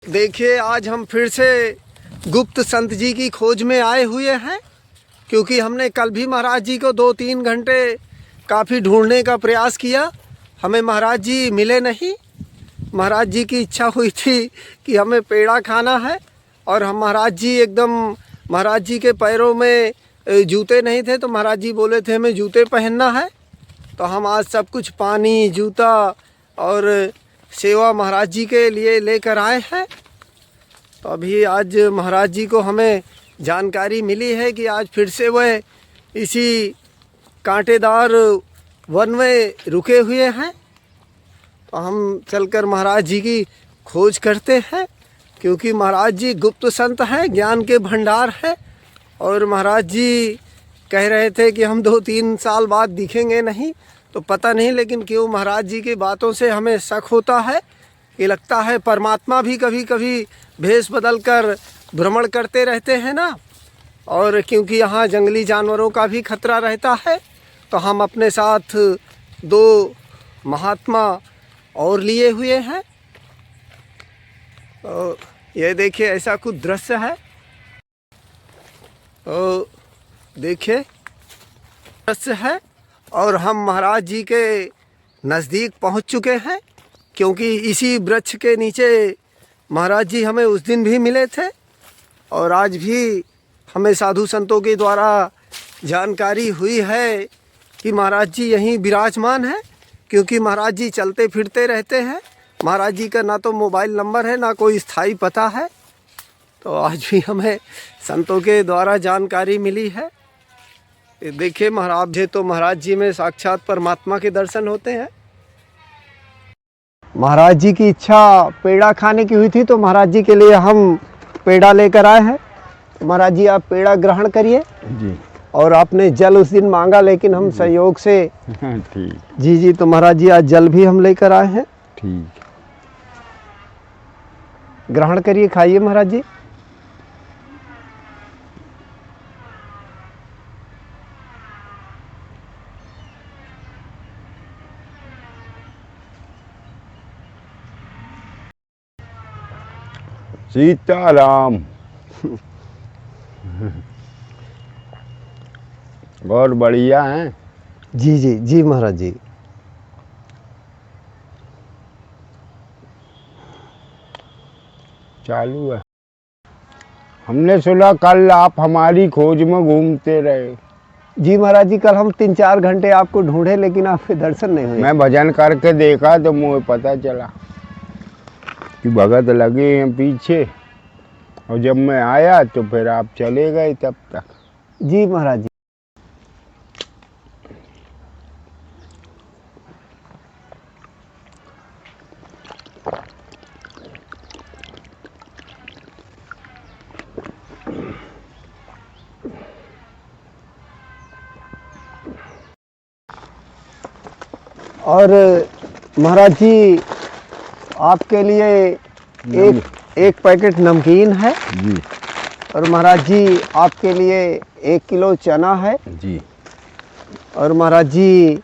देखिए, आज हम फिर से गुप्त संत जी की खोज में आए हुए हैं, क्योंकि हमने कल भी महाराज जी को 2-3 घंटे काफ़ी ढूंढने का प्रयास किया। हमें महाराज जी मिले नहीं। महाराज जी की इच्छा हुई थी कि हमें पेड़ा खाना है, और हम महाराज जी एकदम, महाराज जी के पैरों में जूते नहीं थे, तो महाराज जी बोले थे हमें जूते पहनना है। तो हम आज सब कुछ, पानी, जूता और सेवा महाराज जी के लिए लेकर आए हैं। तो अभी आज महाराज जी को हमें जानकारी मिली है कि आज फिर से वह इसी कांटेदार वन में रुके हुए हैं। तो हम चलकर महाराज जी की खोज करते हैं, क्योंकि महाराज जी गुप्त संत हैं, ज्ञान के भंडार हैं। और महाराज जी कह रहे थे कि हम 2-3 साल बाद दिखेंगे नहीं, तो पता नहीं लेकिन क्यों महाराज जी की बातों से हमें शक होता है कि लगता है परमात्मा भी कभी कभी भेष बदल कर भ्रमण करते रहते हैं ना। और क्योंकि यहाँ जंगली जानवरों का भी खतरा रहता है, तो हम अपने साथ 2 महात्मा और लिए हुए हैं। तो ये देखिए, ऐसा कुछ दृश्य है। तो देखिए, दृश्य है, और हम महाराज जी के नज़दीक पहुँच चुके हैं, क्योंकि इसी वृक्ष के नीचे महाराज जी हमें उस दिन भी मिले थे, और आज भी हमें साधु संतों के द्वारा जानकारी हुई है कि महाराज जी यहीं विराजमान हैं। क्योंकि महाराज जी चलते फिरते रहते हैं। महाराज जी का ना तो मोबाइल नंबर है, ना कोई स्थायी पता है। तो आज भी हमें संतों के द्वारा जानकारी मिली है। देखिए, महाराज जी में साक्षात परमात्मा के दर्शन होते हैं। महाराज जी की इच्छा पेड़ा खाने की हुई थी, तो महाराज जी के लिए हम पेड़ा लेकर आए हैं। महाराज जी, आप पेड़ा ग्रहण करिए जी। और आपने जल उस दिन मांगा, लेकिन हम संयोग से ठीक जी जी, तो महाराज जी आज जल भी हम लेकर आए हैं। ठीक, ग्रहण करिए, खाइए महाराज जी। सीताराम। और बढ़िया हैं? जी जी जी महाराज जी। चालू है। हमने सुना कल आप हमारी खोज में घूमते रहे। जी महाराज जी, कल हम 3-4 घंटे आपको ढूंढे, लेकिन आपके दर्शन नहीं हुए। मैं भजन करके देखा तो मुझे पता चला कि भगत लगे हैं पीछे, और जब मैं आया तो फिर आप चले गए तब तक। जी महाराज जी। और महाराज जी, आपके लिए एक पैकेट नमकीन है जी। और महाराज जी आपके लिए 1 किलो चना है जी। और महाराज जी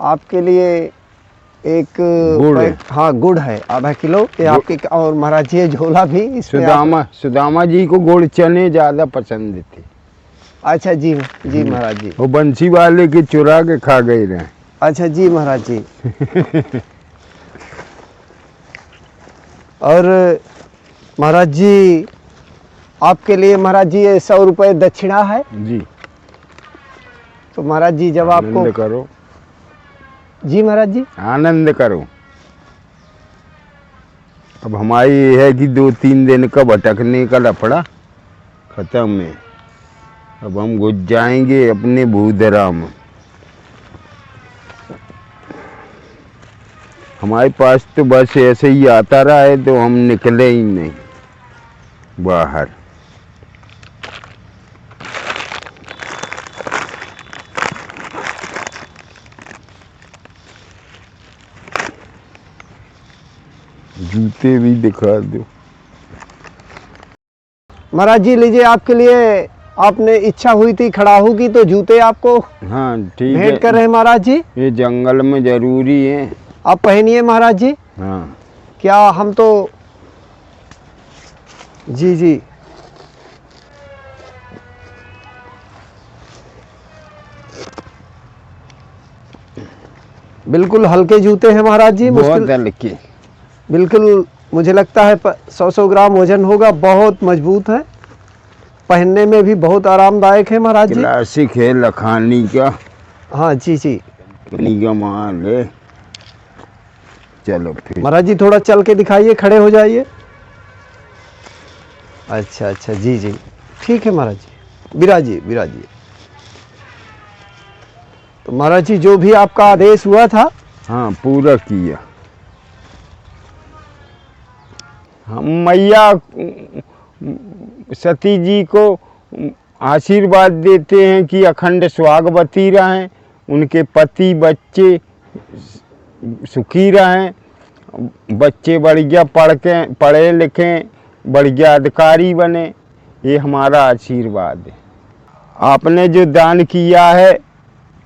आपके लिए एक गुड़ है। हाँ, गुड़ है आधा किलो ये आपके। और महाराज जी ये झोला भी सुदामा जी को गुड़ चने ज़्यादा पसंद थे। अच्छा जी जी महाराज जी। वो बंसी वाले के चुरा के खा गए रहे। अच्छा जी महाराज जी। और महाराज जी आपके लिए महाराज जी ये 100 रुपये दक्षिणा है जी। तो महाराज जी जब आपको आनंद करो। जी महाराज जी, आनंद करो। अब हमारी ये है कि 2-3 दिन का भटकने का लफड़ा खत्म है। अब हम घुस जाएंगे अपने भूधरा में। हमारे पास तो बस ऐसे ही आता रहा है, तो हम निकले ही नहीं बाहर। जूते भी दिखा दो महाराज जी। लीजिए, आपके लिए आपने इच्छा हुई थी खड़ाहू की, तो जूते आपको हाँ ठीक है, भेंट कर रहे महाराज जी। ये जंगल में जरूरी है। आप पहनिए महाराज जी। हाँ, क्या हम तो जी जी। बिल्कुल हल्के जूते हैं महाराज जी, बहुत मुश्किल हल्के। बिल्कुल मुझे लगता है 100-100 ग्राम वजन होगा, बहुत मजबूत है, पहनने में भी बहुत आरामदायक है महाराज जी। क्लासिक है लखानी का, हाँ जी जी। कंपनी का माल है। चलो फिर। महाराज जी थोड़ा चल के दिखाइए, खड़े हो जाइए। अच्छा अच्छा, जी जी, ठीक है महाराज जी, विराजिए विराजिए। तो महाराज जी जो भी आपका आदेश हुआ था। हाँ पूरा किया। हम मैया सती जी को आशीर्वाद देते हैं कि अखंड सुहागवती रहें, उनके पति बच्चे सुखी रहें, बच्चे बढ़िया पढ़े लिखें, बढ़िया अधिकारी बने। ये हमारा आशीर्वाद है। आपने जो दान किया है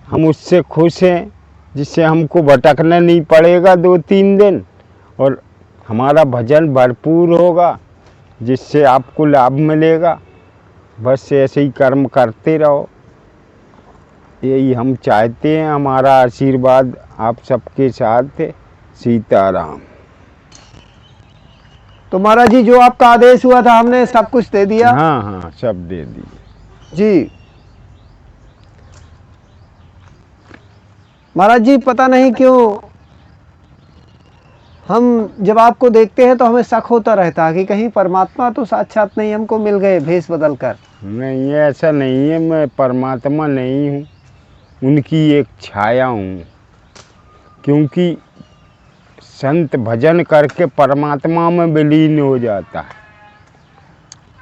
हम उससे खुश हैं, जिससे हमको भटकना नहीं पड़ेगा 2-3 दिन, और हमारा भजन भरपूर होगा, जिससे आपको लाभ मिलेगा। बस ऐसे ही कर्म करते रहो, यही हम चाहते हैं। हमारा आशीर्वाद आप सबके साथ है। सीताराम। तो महाराज जी जो आपका आदेश हुआ था हमने सब कुछ दे दिया। हाँ हाँ सब दे दिए। जी महाराज जी, पता नहीं क्यों हम जब आपको देखते हैं तो हमें शक होता रहता है कि कहीं परमात्मा तो साक्षात नहीं हमको मिल गए भेष बदल कर। नहीं ऐसा नहीं है, मैं परमात्मा नहीं हूँ, उनकी एक छाया हूँ। क्योंकि संत भजन करके परमात्मा में विलीन हो जाता है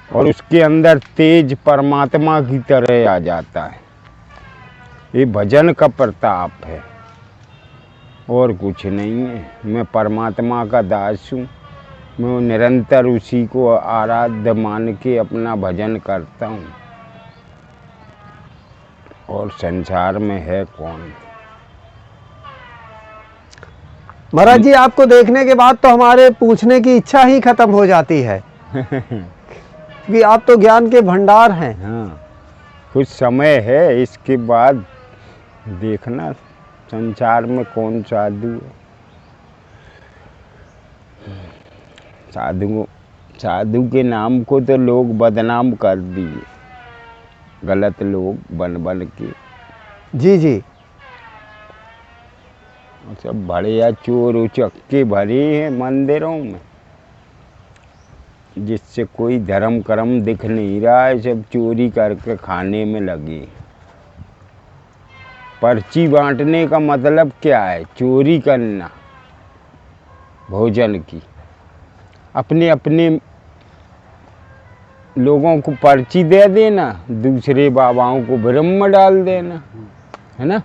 और उसके अंदर तेज परमात्मा की तरह आ जाता है। ये भजन का प्रताप है और कुछ नहीं है। मैं परमात्मा का दास हूँ, मैं निरंतर उसी को आराध्य मान के अपना भजन करता हूँ। और संसार में है कौन। महाराज जी आपको देखने के बाद तो हमारे पूछने की इच्छा ही खत्म हो जाती है क्योंकि आप तो ज्ञान के भंडार हैं। हाँ कुछ समय है, इसके बाद देखना संसार में कौन साधु है। साधु के नाम को तो लोग बदनाम कर दिए, गलत लोग बन बन के। जी जी। सब बढ़िया चोर उचक्के भरे हैं मंदिरों में, जिससे कोई धर्म कर्म दिख नहीं रहा है। सब चोरी करके खाने में लगे। पर्ची बांटने का मतलब क्या है? चोरी करना भोजन की। अपने अपने लोगों को पर्ची दे देना, दूसरे बाबाओं को भ्रम में डाल देना, है ना।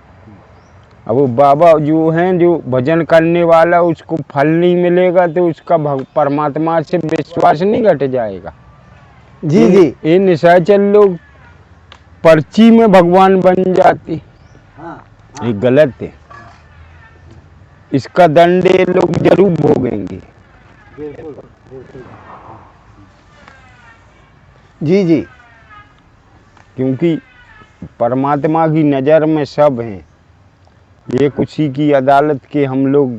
अब वो बाबा जो हैं, जो भजन करने वाला, उसको फल नहीं मिलेगा तो उसका परमात्मा से विश्वास नहीं घट जाएगा। जी जी। ये निशाचर लोग पर्ची में भगवान बन जाते, ये गलत है। इसका दंड ये लोग जरूर भोगेंगे। जी जी। क्योंकि परमात्मा की नज़र में सब हैं। ये उसी की अदालत के हम लोग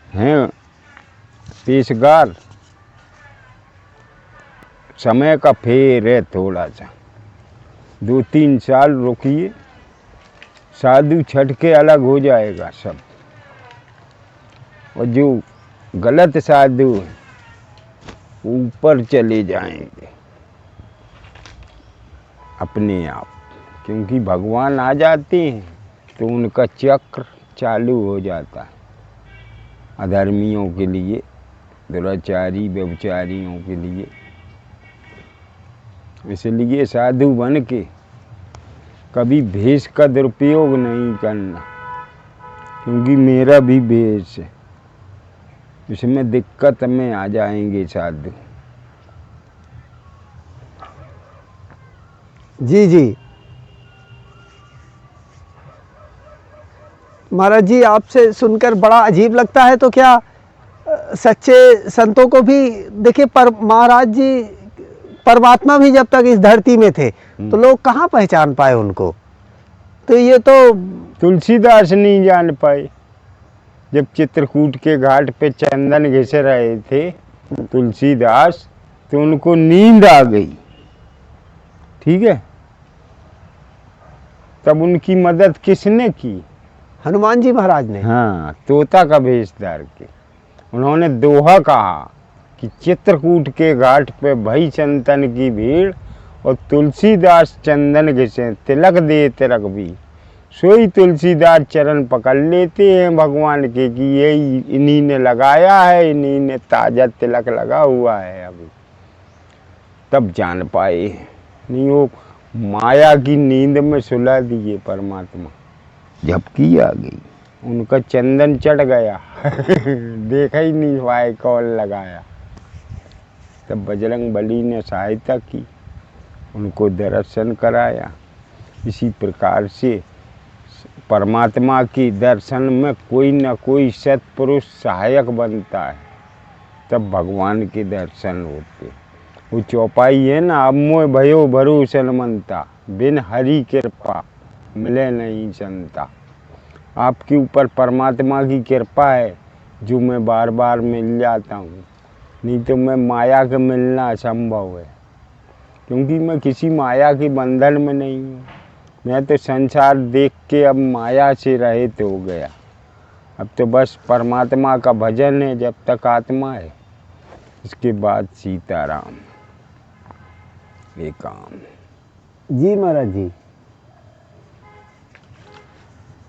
हैं पेशगार। समय का फेर है थोड़ा सा, 2-3 साल रुकिए, साधु छट के अलग हो जाएगा सब। और जो गलत साधु हैं ऊपर चले जाएंगे अपने आप, क्योंकि भगवान आ जाते हैं तो उनका चक्र चालू हो जाता है अधर्मियों के लिए, दुराचारी व्यभिचारियों के लिए। इसलिए साधु बन के कभी भेष का दुरुपयोग नहीं करना, क्योंकि मेरा भी भेष है, इसमें दिक्कत में आ जाएंगे साधु। जी जी। महाराज जी आपसे सुनकर बड़ा अजीब लगता है, तो क्या सच्चे संतों को भी देखिए, पर महाराज जी परमात्मा भी जब तक इस धरती में थे तो लोग कहाँ पहचान पाए उनको। तो ये तो तुलसीदास नहीं जान पाए। जब चित्रकूट के घाट पे चंदन घिस रहे थे तुलसीदास, तो उनको नींद आ गई, ठीक है। तब उनकी मदद किसने की? हनुमान जी महाराज ने। हाँ, तोता का भेष धार के उन्होंने दोहा कहा कि चित्रकूट के घाट पे भई चंदन की भीड़ और तुलसीदास चंदन घिसे तिलक दे तिलक भी। सोई तुलसीदास चरण पकड़ लेते हैं भगवान के कि यही इन्हीं ने लगाया है, इन्हीं ने ताजा तिलक लगा हुआ है अभी। तब जान पाए, नहीं वो माया की नींद में सुला दिए परमात्मा, झपकी आ गई, उनका चंदन चढ़ गया देखा ही नहीं पाए कौन लगाया। तब बजरंग बली ने सहायता की, उनको दर्शन कराया। इसी प्रकार से परमात्मा के दर्शन में कोई न कोई सत्पुरुष सहायक बनता है, तब भगवान के दर्शन होते। वो चौपाई है ना, अब मोह भयो भरोसन मनता, बिन हरि कृपा मिले नहीं संता। आपके ऊपर परमात्मा की कृपा है जो मैं बार बार मिल जाता हूँ, नहीं तो मैं माया के मिलना असंभव है, क्योंकि मैं किसी माया के बंधन में नहीं हूँ। मैं तो संसार देख के अब माया से रहित हो गया। अब तो बस परमात्मा का भजन है जब तक आत्मा है, इसके बाद सीताराम ये काम। जी महाराज जी,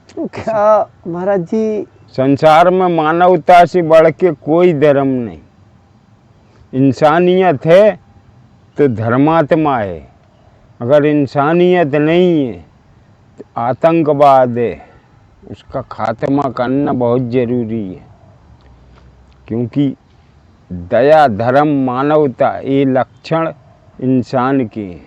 तो क्या महाराज जी, संसार में मानवता से बढ़ के कोई धर्म नहीं। इंसानियत है तो धर्मात्मा है, अगर इंसानियत नहीं है तो आतंकवाद है, उसका खात्मा करना बहुत ज़रूरी है। क्योंकि दया धर्म मानवता ये लक्षण इंसान के हैं,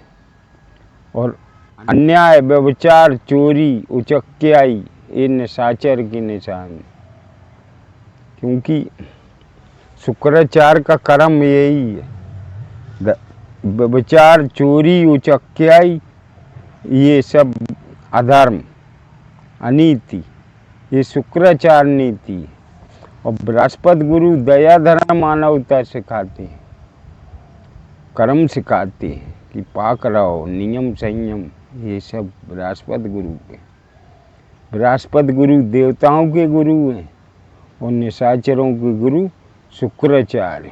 और अन्याय व्यभिचार चोरी उचक्याई ये निशाचर की निशान। क्योंकि शुक्राचार का कर्म यही है, व्यभिचार चोरी उचक्याई ये सब अधर्म अनीति, ये शुक्राचार नीति है। और बृहस्पति गुरु दया धर्म मानवता सिखाते हैं, कर्म सिखाते हैं कि पाक रहो, नियम संयम, ये सब बृहस्पति गुरु के। बृहस्पति गुरु देवताओं के गुरु हैं और निशाचरों के गुरु शुक्राचार्य।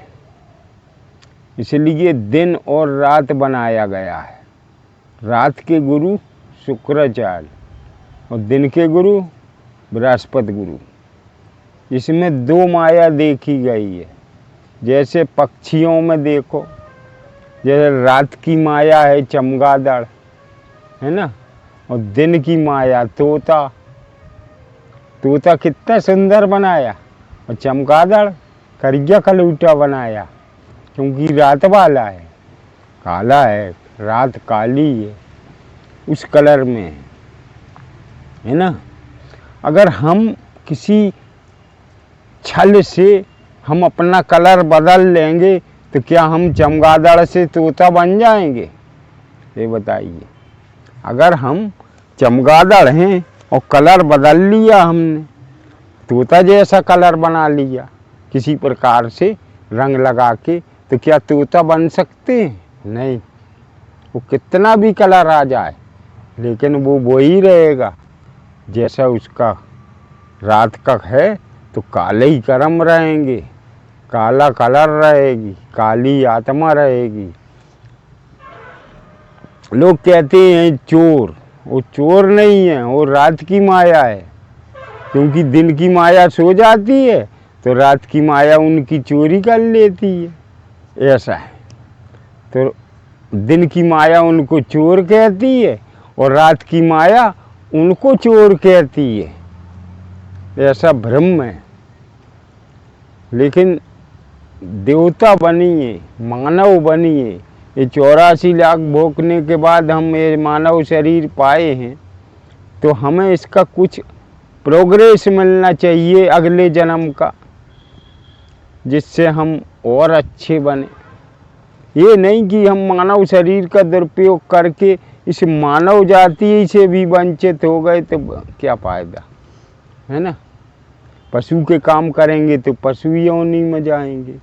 इसलिए दिन और रात बनाया गया है। रात के गुरु शुक्राचार्य और दिन के गुरु बृहस्पति गुरु। इसमें दो माया देखी गई है। जैसे पक्षियों में देखो, जैसे रात की माया है चमगादड़, है ना, और दिन की माया तोता। तोता कितना सुंदर बनाया, और चमगादड़ करिया कलूटा बनाया, क्योंकि रात वाला है, काला है, रात काली है, उस कलर में है ना। अगर हम किसी छल से हम अपना कलर बदल लेंगे तो क्या हम चमगादड़ से तोता बन जाएंगे? ये बताइए। अगर हम चमगादड़ हैं और कलर बदल लिया हमने, तोता जैसा कलर बना लिया किसी प्रकार से रंग लगा के, तो क्या तोता बन सकते हैं? नहीं। वो कितना भी कलर आ जाए लेकिन वो वही रहेगा जैसा उसका रात का है, तो काले ही कर्म रहेंगे, काला कलर रहेगी, काली आत्मा रहेगी। लोग कहते हैं चोर, वो चोर नहीं है, वो रात की माया है। क्योंकि दिन की माया सो जाती है तो रात की माया उनकी चोरी कर लेती है, ऐसा है। तो दिन की माया उनको चोर कहती है और रात की माया उनको चोर कहती है, ऐसा भ्रम है। लेकिन देवता बनिए, मानव बनिए, ये 84 लाख भोगने के बाद हम ये मानव शरीर पाए हैं, तो हमें इसका कुछ प्रोग्रेस मिलना चाहिए अगले जन्म का। जिससे हम और अच्छे बने। ये नहीं कि हम मानव शरीर का दुरुपयोग करके इस मानव जाति से भी वंचित हो गए तो क्या फ़ायदा, है ना। पशु के काम करेंगे तो पशु योनि में जाएंगे,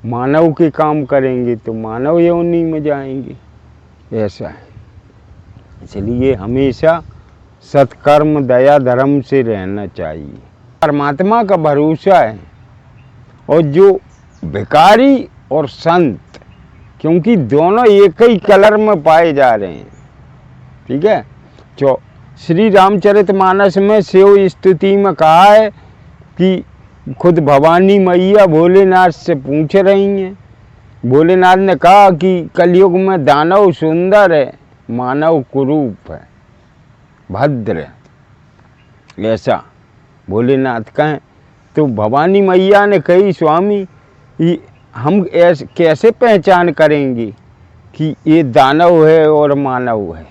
मानव के काम करेंगे तो मानव योनि में जाएंगे, ऐसा है। इसलिए हमेशा सत्कर्म दया धर्म से रहना चाहिए। परमात्मा का भरोसा है। और जो भिखारी और संत, क्योंकि दोनों एक ही कलर में पाए जा रहे हैं, ठीक है। श्री रामचरितमानस में शिव स्तुति में कहा है कि खुद भवानी मैया भोलेनाथ से पूछ रही हैं। भोलेनाथ ने कहा कि कलयुग में दानव सुंदर है, मानव कुरूप है, भद्र, ऐसा भोलेनाथ कहें। तो भवानी मैया ने कही, स्वामी हम ऐसे कैसे पहचान करेंगे कि ये दानव है और मानव है।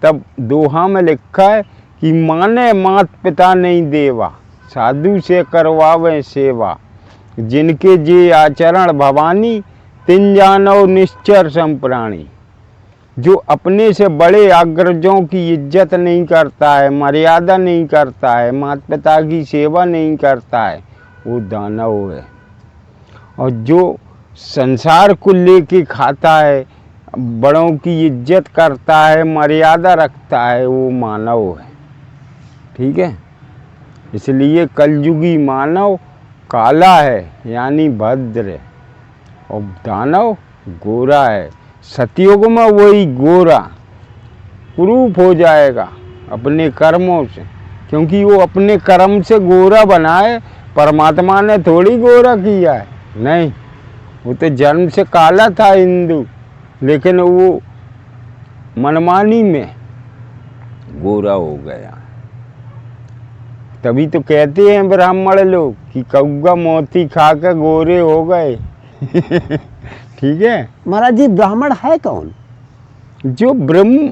तब दोहा में लिखा है कि माने मात पिता नहीं देवा, साधु से करवावे सेवा, जिनके जे आचरण भवानी, तिन जानो निश्चर संप्राणी। जो अपने से बड़े अग्रजों की इज्जत नहीं करता है, मर्यादा नहीं करता है, माता पिता की सेवा नहीं करता है, वो दानव है। और जो संसार को लेके खाता है, बड़ों की इज्जत करता है, मर्यादा रखता है, वो मानव है, ठीक है। इसलिए कलयुगी मानव काला है यानी भद्र है, और दानव गोरा है। सतयुग में वही गोरा कुरूप हो जाएगा अपने कर्मों से, क्योंकि वो अपने कर्म से गोरा बना है। परमात्मा ने थोड़ी गोरा किया है, नहीं, वो तो जन्म से काला था हिंदू, लेकिन वो मनमानी में गोरा हो गया। तभी तो कहते हैं ब्राह्मण लोग कि कौआ मोती खा कर गोरे हो गए। ठीक है महाराज जी, ब्राह्मण है कौन? जो ब्रह्म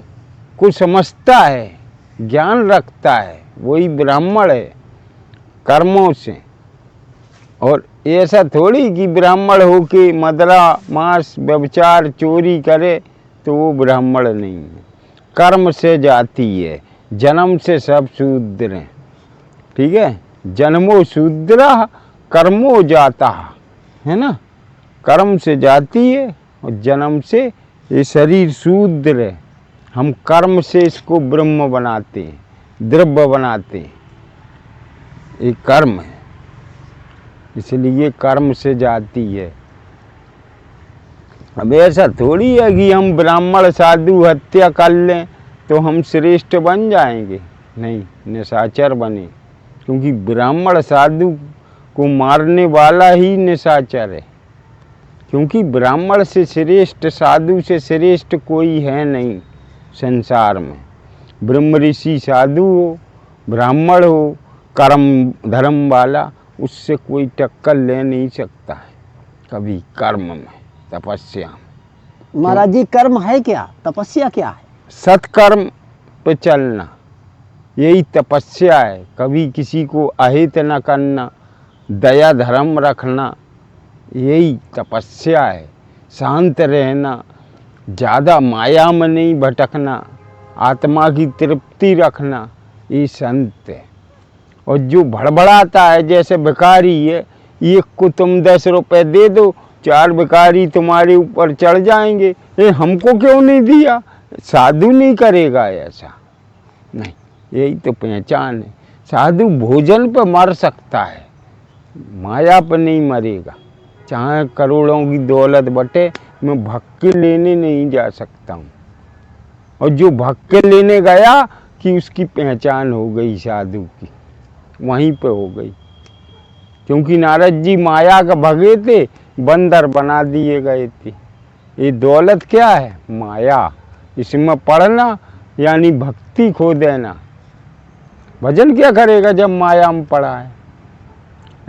को समझता है, ज्ञान रखता है, वही ब्राह्मण है कर्मों से। और ऐसा थोड़ी कि ब्राह्मण हो के मदरा मांस व्यभिचार चोरी करे तो वो ब्राह्मण नहीं है। कर्म से जाती है, जन्म से सब शूद्र हैं, ठीक है। जन्मो शूद्र कर्मो जाता, है ना। कर्म से जाती है और जन्म से ये शरीर शूद्र है। हम कर्म से इसको ब्रह्म बनाते हैं, द्रव्य बनाते हैं, ये कर्म है। इसलिए कर्म से जाती है। अब ऐसा थोड़ी है कि हम ब्राह्मण साधु हत्या कर लें तो हम श्रेष्ठ बन जाएंगे, नहीं, निशाचर बने। क्योंकि ब्राह्मण साधु को मारने वाला ही निशाचर है। क्योंकि ब्राह्मण से श्रेष्ठ, साधु से श्रेष्ठ कोई है नहीं संसार में। ब्रह्म ऋषि साधु हो, ब्राह्मण हो, कर्म धर्म वाला, उससे कोई टक्कर ले नहीं सकता है कभी कर्म में, तपस्या में। महाराज जी, कर्म है क्या? तपस्या क्या है? सत्कर्म पे चलना, यही तपस्या है। कभी किसी को अहित न करना, दया धर्म रखना, यही तपस्या है। शांत रहना, ज़्यादा माया में नहीं भटकना, आत्मा की तृप्ति रखना, ये संत है। और जो भड़बड़ाता है, जैसे भिखारी है, एक को तुम 10 रुपए दे दो, 4 भिखारी तुम्हारे ऊपर चढ़ जाएंगे, ये हमको क्यों नहीं दिया। साधु नहीं करेगा ऐसा, नहीं, यही तो पहचान है। साधु भोजन पर मर सकता है, माया पर नहीं मरेगा। चाहे करोड़ों की दौलत बटे, मैं भक्के लेने नहीं जा सकता हूँ। और जो भक्के लेने गया कि उसकी पहचान हो गई साधु की, वहीं पे हो गई। क्योंकि नारद जी माया का भगे थे, बंदर बना दिए गए थे। ये दौलत क्या है? माया। इसमें पढ़ना यानी भक्ति खो देना। भजन क्या करेगा जब माया में पड़ा है?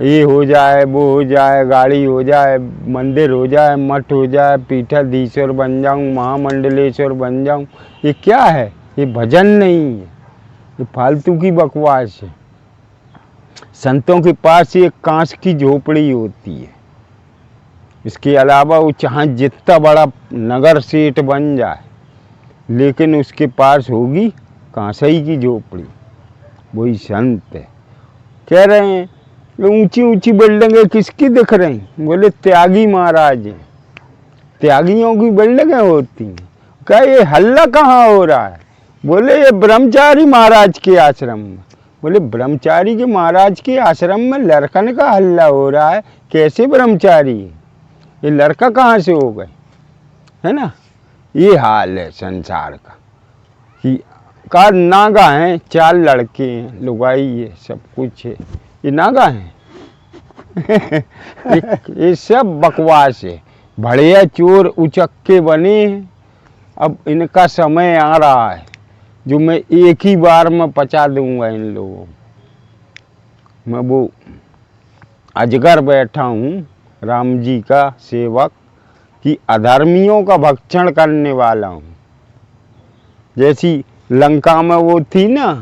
ये हो जाए, वो हो जाए, गाड़ी हो जाए, मंदिर हो जाए, मठ हो जाए, पीठाधीश्वर बन जाऊं, महामंडलेश्वर बन जाऊं, ये क्या है? ये भजन नहीं है, ये फालतू की बकवास है। संतों के पास एक कांच की झोपड़ी होती है, इसके अलावा वो चाहे जितना बड़ा नगर सेठ बन जाए, लेकिन उसके पास होगी कांसई की झोपड़ी। वही संत है। कह रहे हैं ऊंची ऊंची बिल्डिंगें किसकी दिख रही? बोले त्यागी महाराज हैं। त्यागियों की बिल्डिंगें होती हैं। क्या ये हल्ला कहाँ हो रहा है? बोले ये ब्रह्मचारी महाराज के आश्रम में। बोले ब्रह्मचारी के महाराज के आश्रम में लड़कन का हल्ला हो रहा है? कैसे ब्रह्मचारी है? ये लड़का कहाँ से हो गए? है ना? ये हाल है संसार का कि का नागा हैं, 4 लड़के हैं, लुगाई है, सब कुछ है, ये नागा हैं। ये सब बकवास है। बढ़िया चोर उचक्के बने हैं। अब इनका समय आ रहा है जो मैं एक ही बार में पचा दूंगा इन लोगों को। मैं वो अजगर बैठा हूँ, राम जी का सेवक, कि अधर्मियों का भक्षण करने वाला हूँ। जैसी लंका में वो थी ना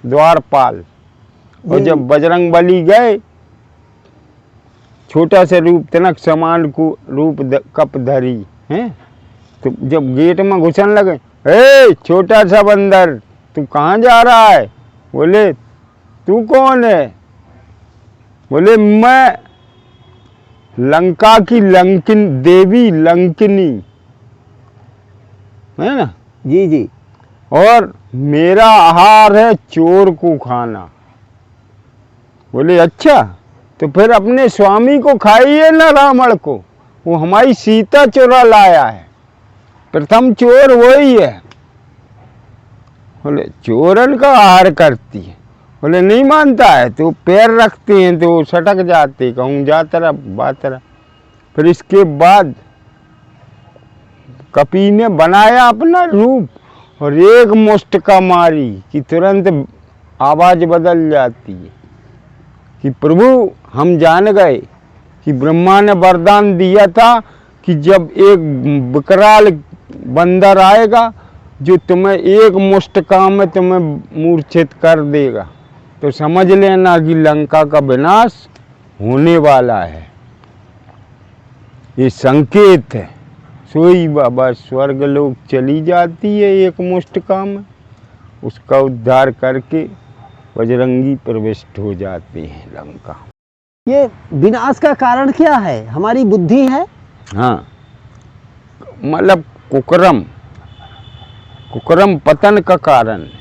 द्वारपाल, और जब बजरंग बली गए, छोटा सा रूप तनक समान को रूप कप धरी हैं, तो जब गेट में घुसन लगे, ए छोटा सा बंदर तू कहाँ जा रहा है? बोले तू कौन है? बोले मैं लंका की लंकिन देवी लंकिनी, है ना? जी जी। और मेरा आहार है चोर को खाना। बोले अच्छा, तो फिर अपने स्वामी को खाइए ना रावण को, वो हमारी सीता चुरा लाया है। प्रथम चोर वही है। बोले चोरन का आहार करती है। बोले नहीं मानता है तो पैर रखते हैं तो सटक जाते, कहूँ जा तरफ बा तरफ। फिर इसके बाद कपी ने बनाया अपना रूप और एक मुष्टका मारी कि तुरंत आवाज बदल जाती है कि प्रभु हम जान गए कि ब्रह्मा ने वरदान दिया था कि जब एक विकराल बंदर आएगा जो तुम्हें एक मुष्टका में तुम्हें मूर्छित कर देगा, तो समझ लेना कि लंका का विनाश होने वाला है। ये संकेत है। सोई बाबा स्वर्ग लोक चली जाती है एक मुष्टका में, उसका उद्धार करके बजरंगी प्रविष्ट हो जाते हैं लंका। ये विनाश का कारण क्या है? हमारी बुद्धि है? हाँ, मतलब कुकर्म पतन का कारण है।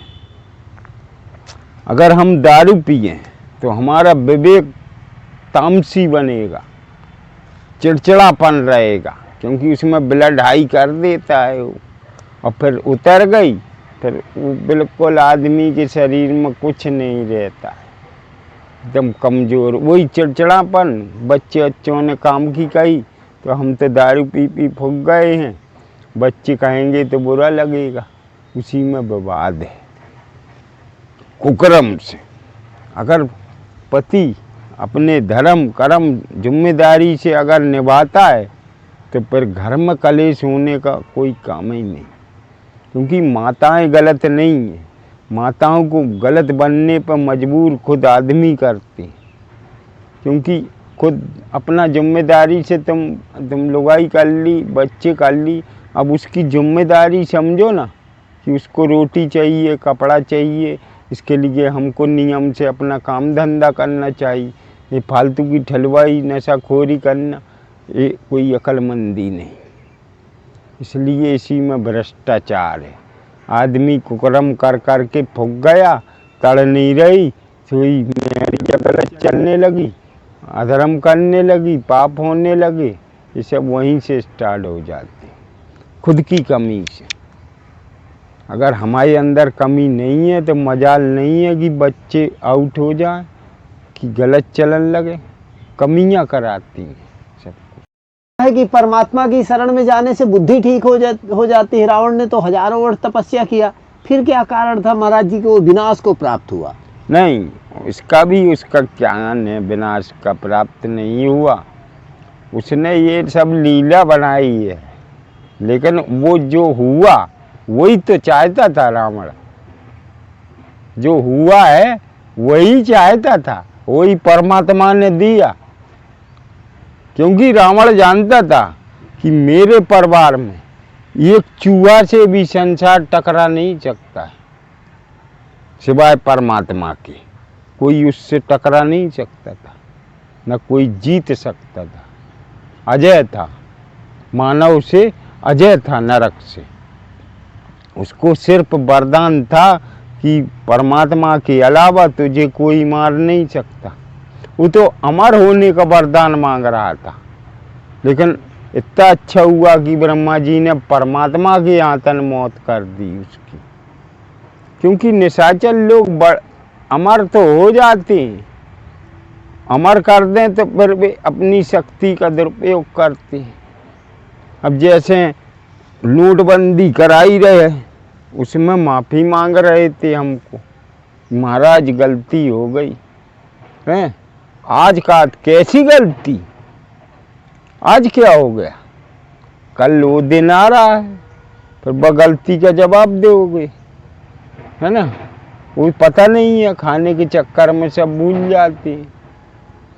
अगर हम दारू पिए तो हमारा विवेक तामसी बनेगा, चिड़चिड़ापन रहेगा, क्योंकि उसमें ब्लड हाई कर देता है वो, और फिर उतर गई, फिर वो बिल्कुल आदमी के शरीर में कुछ नहीं रहता है, एकदम कमज़ोर। वही चिड़चिड़ापन बच्चों ने काम की कही तो हम तो दारू पी पी फूक गए हैं, बच्चे कहेंगे तो बुरा लगेगा, उसी में विवाद है कुकर्म से। अगर पति अपने धर्म कर्म जिम्मेदारी से अगर निभाता है तो फिर घर में कलेश होने का कोई काम ही नहीं, क्योंकि माताएं गलत नहीं हैं। माताओं को गलत बनने पर मजबूर खुद आदमी करते हैं, क्योंकि खुद अपना जिम्मेदारी से तुम लुगाई कर ली, बच्चे कर ली, अब उसकी जिम्मेदारी समझो ना कि उसको रोटी चाहिए, कपड़ा चाहिए, इसके लिए हमको नियम से अपना काम धंधा करना चाहिए। ये फालतू की ठलवाई नशाखोरी करना ये कोई अक्लमंदी नहीं। इसलिए इसी में भ्रष्टाचार है। आदमी कुकर्म कर कर के फूक गया, तड़ नहीं रही, सोई गलत चलने लगी, अधर्म करने लगी, पाप होने लगे। ये सब वहीं से स्टार्ट हो जाते हैं, खुद की कमी से। अगर हमारे अंदर कमी नहीं है तो मजाल नहीं है कि बच्चे आउट हो जाए, कि गलत चलन लगे। कमियां कराती हैं सब। है कि परमात्मा की शरण में जाने से बुद्धि ठीक हो जाती है। रावण ने तो हजारों वर्ष तपस्या किया, फिर क्या कारण था महाराज जी को विनाश को प्राप्त हुआ? नहीं, इसका भी उसका ज्ञान है, विनाश का प्राप्त नहीं हुआ। उसने ये सब लीला बनाई है, लेकिन वो जो हुआ वही तो चाहता था रावण। जो हुआ है वही चाहता था, वही परमात्मा ने दिया क्योंकि रावण जानता था कि मेरे परिवार में एक चूहा से भी संसार टकरा नहीं सकता है, सिवाय परमात्मा के। कोई उससे टकरा नहीं सकता था, न कोई जीत सकता था। अजय था, मानव से अजय था, नरक से। उसको सिर्फ वरदान था कि परमात्मा के अलावा तुझे कोई मार नहीं सकता। वो तो अमर होने का वरदान मांग रहा था, लेकिन इतना अच्छा हुआ कि ब्रह्मा जी ने परमात्मा के आतन मौत कर दी उसकी। क्योंकि निशाचर लोग अमर तो हो जाते हैं, अमर कर दें तो फिर वे अपनी शक्ति का दुरुपयोग करते हैं। अब जैसे नोटबंदी कराई रहे, उसमें माफ़ी मांग रहे थे हमको, महाराज गलती हो गई है। आज का कैसी गलती, आज क्या हो गया, कल वो दिन आ रहा है, फिर वह गलती का जवाब दोगे, है ना। वो पता नहीं है, खाने के चक्कर में सब भूल जाते हैं।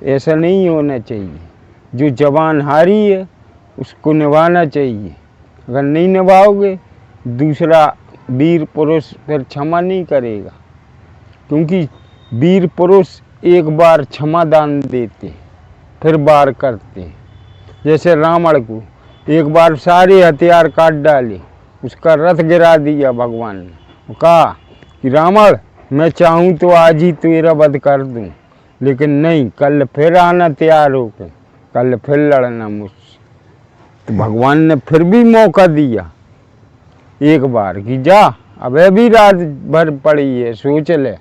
ऐसा नहीं होना चाहिए। जो जवान हारी है उसको निभाना चाहिए। अगर नहीं निभाओगे, दूसरा वीर पुरुष फिर क्षमा नहीं करेगा। क्योंकि वीर पुरुष एक बार क्षमा दान देते, फिर बार करते। जैसे रावण को एक बार सारे हथियार काट डाले, उसका रथ गिरा दिया भगवान ने। कहा कि रावण, मैं चाहूँ तो आज ही तेरा वध कर दूँ, लेकिन नहीं, कल फिर आना तैयार होकर, कल फिर लड़ना मुझसे। तो भगवान ने फिर भी मौका दिया एक बार कि जा, अब भी रात भर पड़ी है, सोच ले,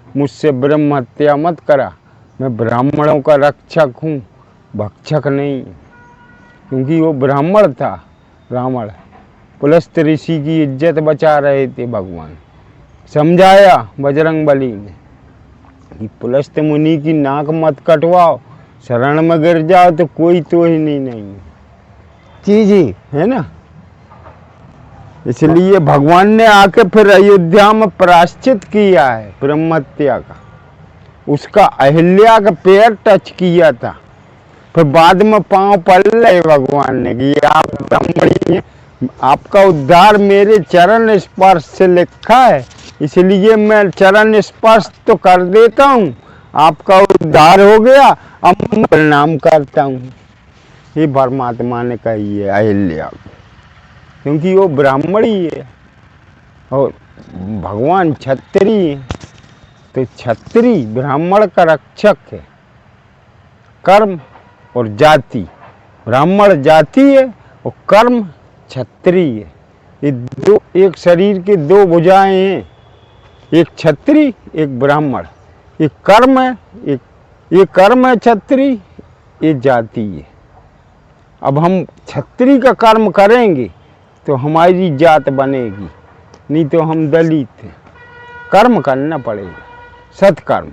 मुझसे ब्रह्म हत्या मत करा। मैं ब्राह्मणों का रक्षक हूँ, भक्षक नहीं। क्योंकि वो ब्राह्मण था रावण, पुलस्त ऋषि की इज्जत बचा रहे थे भगवान। समझाया बजरंगबली ने कि पुलस्त मुनि की नाक मत कटवाओ, शरण में गिर जाओ तो कोई तो ही नहीं। जी जी, है ना। इसलिए भगवान ने आके फिर अयोध्या में प्रायश्चित किया है ब्रह्म हत्या का। उसका अहिल्या का पैर टच किया था, फिर बाद में पांव पड़ रहे भगवान ने कि आप ब्राह्मणी हैं, आपका उद्धार मेरे चरण स्पर्श से लिखा है, इसलिए मैं चरण स्पर्श तो कर देता हूँ। आपका उद्धार हो गया, अब मैं प्रणाम करता हूँ। ये परमात्मा ने कही है अहिल्या, क्योंकि वो ब्राह्मणी है और भगवान क्षत्रिय है। तो क्षत्रिय ब्राह्मण का रक्षक है। कर्म और जाति, ब्राह्मण जाति है और कर्म क्षत्रिय है। ये दो, एक शरीर के दो भुजाएं हैं, एक क्षत्रिय एक ब्राह्मण। एक कर्म है, ये कर्म है क्षत्रिय, ये जाति है। अब हम क्षत्रिय का कर्म करेंगे तो हमारी जात बनेगी, नहीं तो हम दलित हैं। कर्म करना पड़ेगा, सत्कर्म।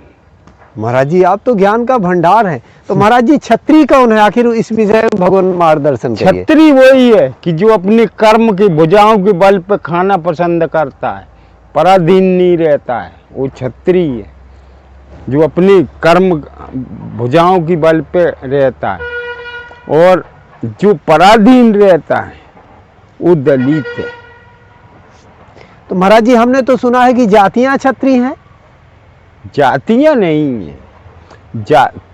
महाराज जी आप तो ज्ञान का भंडार है, तो महाराज जी क्षत्रिय कौन है आखिर, इस विषय में भगवान मार्गदर्शन करिए। क्षत्रिय वही है कि जो अपने कर्म की भुजाओं के बल पे खाना पसंद करता है, पराधीन नहीं रहता है, वो क्षत्रिय है। जो अपनी कर्म भुजाओं की बल पे रहता है, और जो पराधीन रहता है वो दलित है। तो महाराज जी हमने तो सुना है कि जातियां क्षत्रिय हैं। जातियां नहीं है,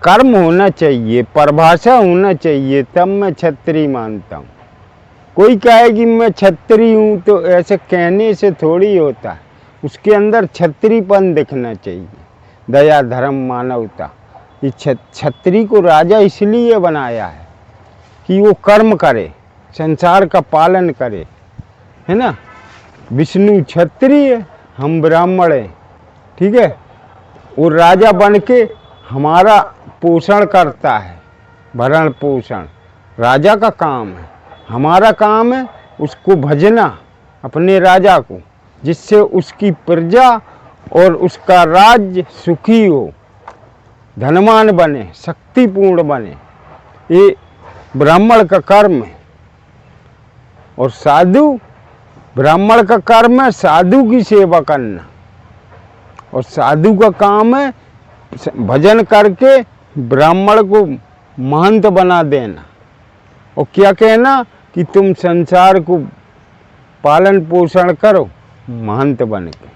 कर्म होना चाहिए, परिभाषा होना चाहिए, तब मैं क्षत्रिय मानता हूँ। कोई कहे कि मैं क्षत्रिय हूँ तो ऐसे कहने से थोड़ी होता है, उसके अंदर क्षत्रियपन दिखना चाहिए, दया धर्म मानवता। ये क्षत्रिय को राजा इसलिए बनाया है कि वो कर्म करे, संसार का पालन करे, है ना। विष्णु क्षत्रिय, हम ब्राह्मण हैं, ठीक है। वो राजा बन के हमारा पोषण करता है, भरण पोषण राजा का काम है। हमारा काम है उसको भजना, अपने राजा को, जिससे उसकी प्रजा और उसका राज्य सुखी हो, धनवान बने, शक्तिपूर्ण बने। ये ब्राह्मण का कर्म है। और साधु, ब्राह्मण का कर्म है साधु की सेवा करना, और साधु का काम है भजन करके ब्राह्मण को महंत बना देना और क्या कहना कि तुम संसार को पालन पोषण करो महंत बन के।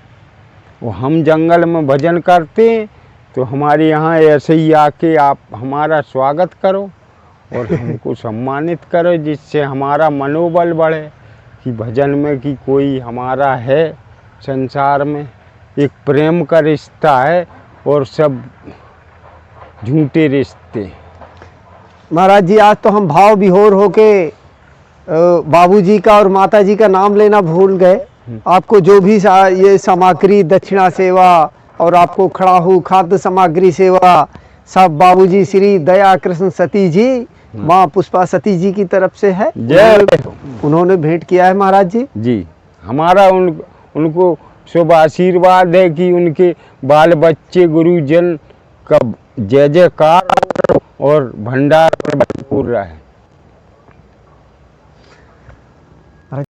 वो हम जंगल में भजन करते हैं तो हमारे यहाँ ऐसे ही आके आप हमारा स्वागत करो और हमको सम्मानित करो, जिससे हमारा मनोबल बढ़े कि भजन में कि कोई हमारा है संसार में, एक प्रेम का रिश्ता है और सब झूठे रिश्ते। महाराज जी आज तो हम भाव विभोर होके बाबूजी का और माताजी का नाम लेना भूल गए। आपको जो भी ये सामग्री दक्षिणा सेवा और आपको खड़ाहू खाद्य सामग्री सेवा सब बाबूजी श्री दया कृष्ण सती जी माँ पुष्पा सती जी की तरफ से है। उन्होंने भेंट किया है महाराज जी। जी हमारा उनको शुभ आशीर्वाद है कि उनके बाल बच्चे गुरुजन का जय जयकार और भंडार भरपूर रहे।